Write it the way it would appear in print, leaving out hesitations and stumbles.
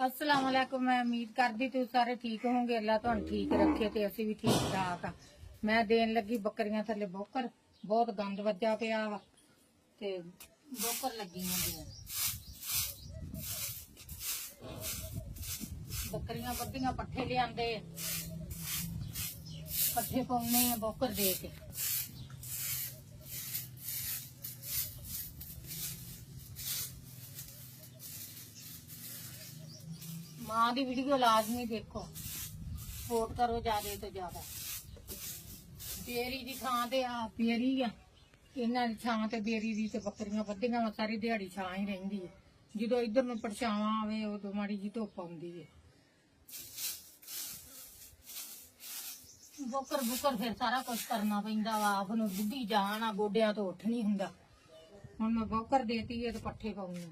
अस्सलाम वालेकुम। मैं उम्मीद करदी तुम सारे ठीक होंगे। अल्लाह तुहानू ठीक रखे ते असीं भी ठीक ठाक आ। मैं देन लगी बकरियां थले बोकर, बहुत गंद वज्जा पिया वा ते बोकर लगी होंदियां। बकरियां बड्डियां पट्ठे लिआंदे, पट्ठे पाउणे आ बोकर दे के। मां दी वीडियो लाजमी देखो, सपोर्ट करो ज्यादा तो ज्यादा। बेरी दी थां ते आ बेरी आ, इन्हां दी छां ते बेरी दी ते बकरियां बद्धियां वा, सारी दिहाड़ी छां ही रहिंदी है। जदों इधर नूं परछावां आवे उदों माड़ी जी धुप आउंदी है। बोकर बुकर फिर सारा कुछ करना पैंदा वा। आप नूं बुढ़ी जान आ, गोडियां तो उठ नहीं हुंदा। हुण मैं बोकर देती है ते पट्ठे पाउणी।